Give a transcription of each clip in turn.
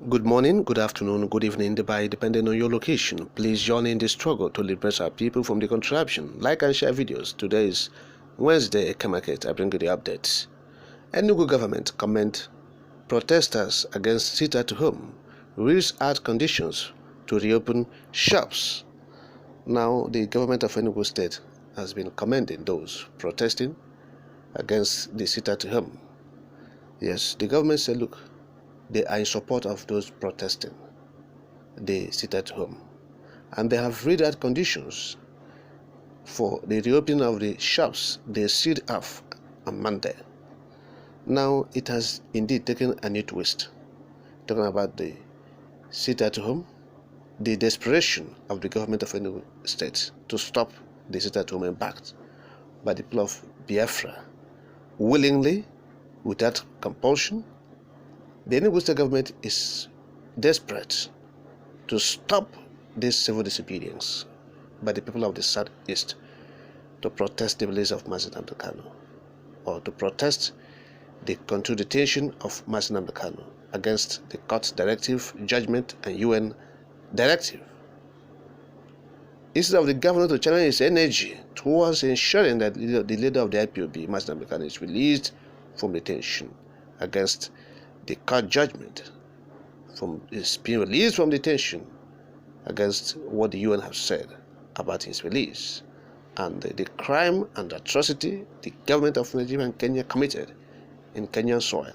Good morning, good afternoon, good evening, depending on your location. Please join in the struggle to liberate our people from the contraption. Like and share videos. Today is Wednesday, Market. I bring you the updates. Enugu government comment protesters against sit-at-home rules out conditions to reopen shops. Now, the government of Enugu State has been commending those protesting against the sit-at-home. Yes, the government said, look, they are in support of those protesting. They sit at home. And they have read out conditions for the reopening of the shops they sealed off on Monday. Now it has indeed taken a new twist. Talking about the sit at home, the desperation of the government of Enugu State to stop the sit at home embarked by the people of Biafra, willingly, without compulsion. The Enugu State government is desperate to stop this civil disobedience by the people of the Southeast to protest the release of Mazi Nnamdi Kanu, or to protest the continued detention of Mazi Nnamdi Kanu against the court directive, judgment, and UN directive. Instead of the governor to channel his energy towards ensuring that the leader of the IPOB, Mazi Nnamdi Kanu, is released from detention against the court judgment, is being released from detention against what the UN has said about his release and the crime and atrocity the government of Nigeria and Kenya committed in Kenyan soil.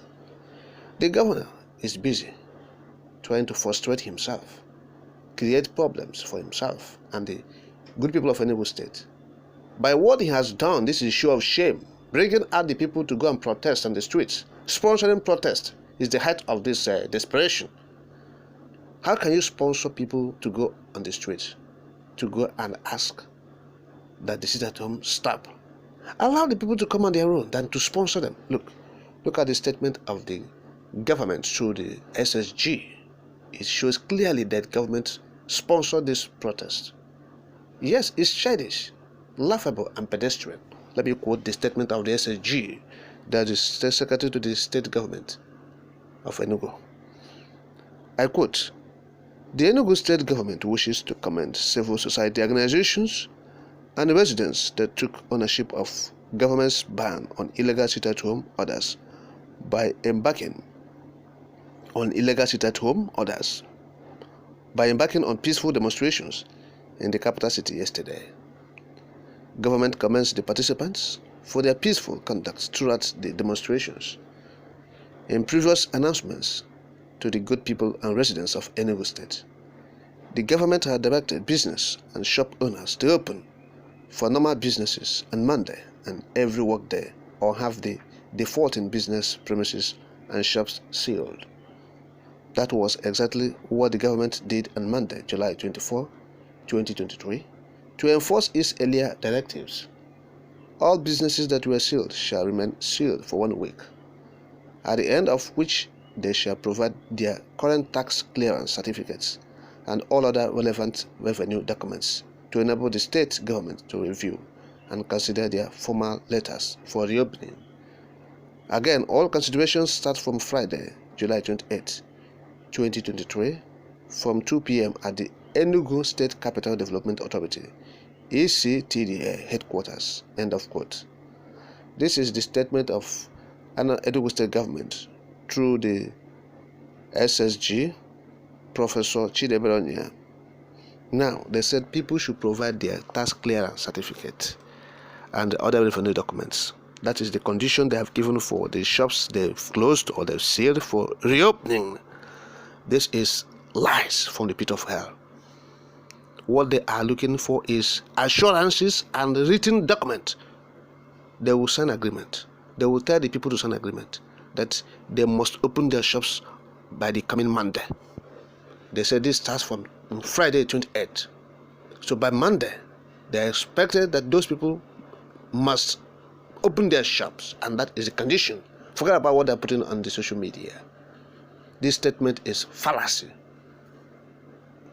The governor is busy trying to frustrate himself, create problems for himself and the good people of Enugu State. By what he has done, this is a show of shame, bringing out the people to go and protest on the streets, sponsoring protest. Is the height of this desperation. How can you sponsor people to go on the streets, to go and ask that the sit-at-home stop? Allow the people to come on their own than to sponsor them. Look at the statement of the government through the SSG. It shows clearly that government sponsored this protest. Yes, it's childish, laughable, and pedestrian. Let me quote the statement of the SSG, that is State Secretary to the State Government of Enugu. I quote, "The Enugu State Government wishes to commend civil society organizations and residents that took ownership of government's ban on illegal sit-at-home orders by embarking on peaceful demonstrations in the capital city yesterday. Government commends the participants for their peaceful conduct throughout the demonstrations. In previous announcements to the good people and residents of Enugu State, the government had directed business and shop owners to open for normal businesses on Monday and every work day, or have the defaulting business premises and shops sealed. That was exactly what the government did on Monday, July 24, 2023, to enforce its earlier directives. All businesses that were sealed shall remain sealed for 1 week, at the end of which they shall provide their current tax clearance certificates and all other relevant revenue documents to enable the state government to review and consider their formal letters for reopening. Again, all considerations start from Friday, July 28, 2023, from 2 p.m. at the Enugu State Capital Development Authority, ECTDA headquarters." End of quote. This is the statement of Enugu State government through the SSG, Professor Chideberonia. Now, they said people should provide their tax clearance certificate and other revenue documents. That is the condition they have given for the shops they've closed or they've sealed for reopening. This is lies from the pit of hell. What they are looking for is assurances and written document. They will sign agreement. They will tell the people to sign agreement that they must open their shops by the coming Monday. They said this starts from Friday 28th. So by Monday, they expected that those people must open their shops, and that is the condition. Forget about what they're putting on the social media. This statement is fallacy.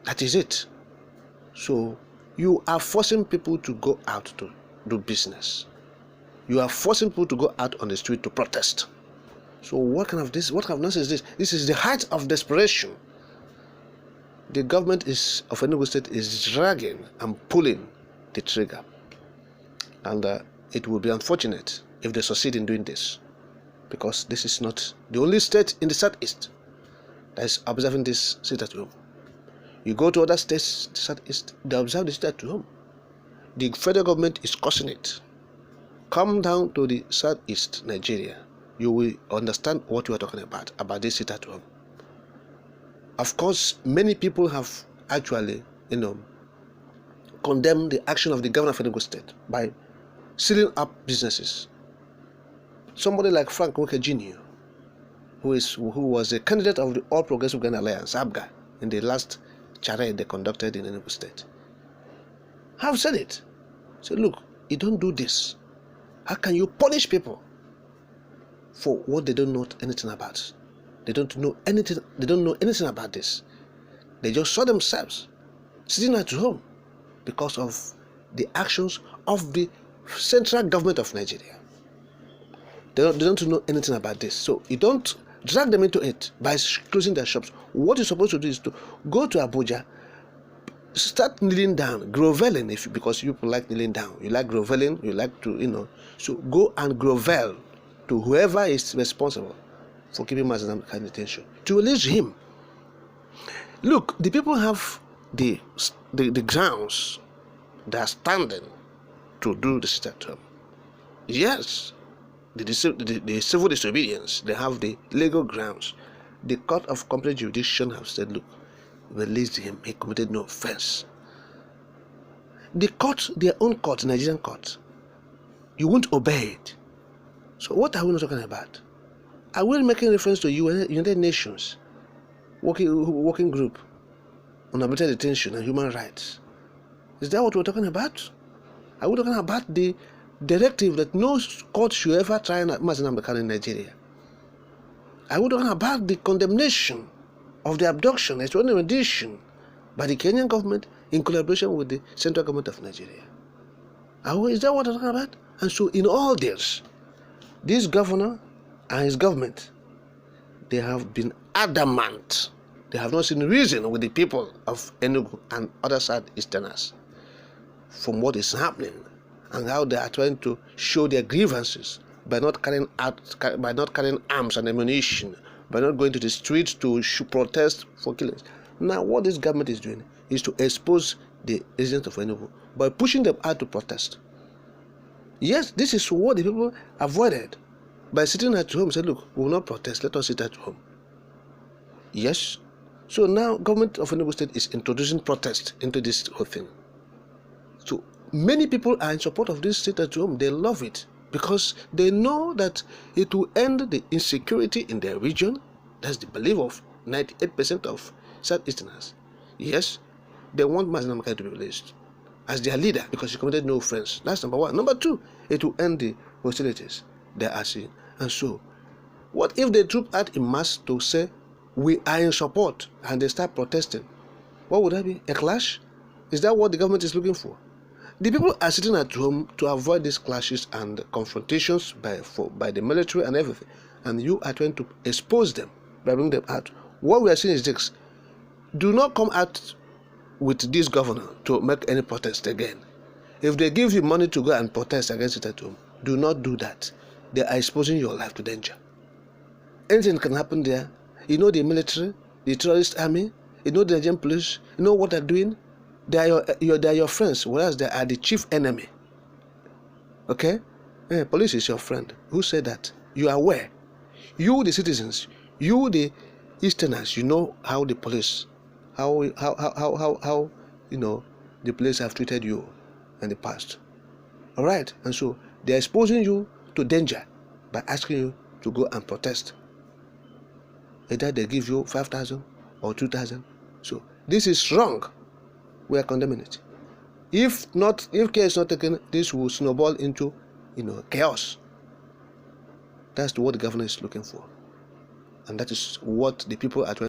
That is it. So you are forcing people to go out to do business. You are forcing people to go out on the street to protest. So what kind of nonsense is this? This is the height of desperation. the government of Enugu State is dragging and pulling the trigger. And it will be unfortunate if they succeed in doing this, because this is not the only state in the southeast that is observing this sit at home. You go to other states, the southeast, they observe the sit at home. The federal government is causing it. Come down to the southeast Nigeria, you will understand what we are talking about this sit at home. Of course, many people have actually, condemned the action of the governor of Enugu State by sealing up businesses. Somebody like Frank Wike Jr., who was a candidate of the All Progressive Ghana Alliance, ABGA, in the last charade they conducted in Enugu State, have said it. So look, you don't do this. How can you punish people for what they don't know anything about? They don't know anything. They don't know anything about this. They just saw themselves sitting at home because of the actions of the central government of Nigeria. They don't know anything about this. So you don't drag them into it by closing their shops. What you're supposed to do is to go to Abuja, start kneeling down, groveling, because you people like kneeling down. You like groveling, you like to, so go and grovel to whoever is responsible for keeping Mazen Namdi in detention, to release him. Look, the people have the grounds, they are standing to do the sit-at-home. Yes, the civil disobedience, they have the legal grounds. The court of competent jurisdiction have said, look, release him, he committed no offense. The court, their own court, Nigerian court, you won't obey it. So what are we not talking about? Are we making reference to United Nations working group on arbitrary detention and human rights? Is that what we're talking about? Are we talking about the directive that no court should ever try Mazen Namdi in Nigeria? Are we talking about the condemnation of the abduction, extraordinary rendition by the Kenyan government in collaboration with the central government of Nigeria? Is that what we're talking about? And so in all this governor and his government, they have been adamant. They have not seen reason with the people of Enugu and other southeasterners from what is happening and how they are trying to show their grievances by not carrying arms and ammunition, by not going to the streets to protest for killings. Now, what this government is doing is to expose the residents of Enugu by pushing them out to protest. Yes, this is what the people avoided by sitting at home. Said, look, we will not protest, let us sit at home. Yes. So now government of Enugu State is introducing protest into this whole thing. So many people are in support of this sit at home. They love it because they know that it will end the insecurity in their region. That's the belief of 98% of Southeasterners. Yes, they want Mazen Namdi to be released as their leader because he committed no offense. That's number one. Number two, it will end the hostilities they are seeing. And so, what if they troop out in mass to say, we are in support, and they start protesting? What would that be? A clash? Is that what the government is looking for? The people are sitting at home to avoid these clashes and confrontations by the military and everything. And you are trying to expose them by bringing them out. What we are seeing is this. Do not come out with this governor to make any protest again. If they give you money to go and protest against it at home, do not do that. They are exposing your life to danger. Anything can happen there. You know the military, the terrorist army, you know the Nigerian police, you know what they're doing. They are your friends, whereas they are the chief enemy. Okay? Police is your friend. Who said that? You are aware. You, the citizens, you, the Easterners, you know how the police, how the police have treated you in the past. All right? And so they are exposing you to danger by asking you to go and protest. Either they give you 5,000 or 2,000. So this is wrong. We are condemning it. If care is not taken, this will snowball into chaos. That's what the government is looking for. And that is what the people are trying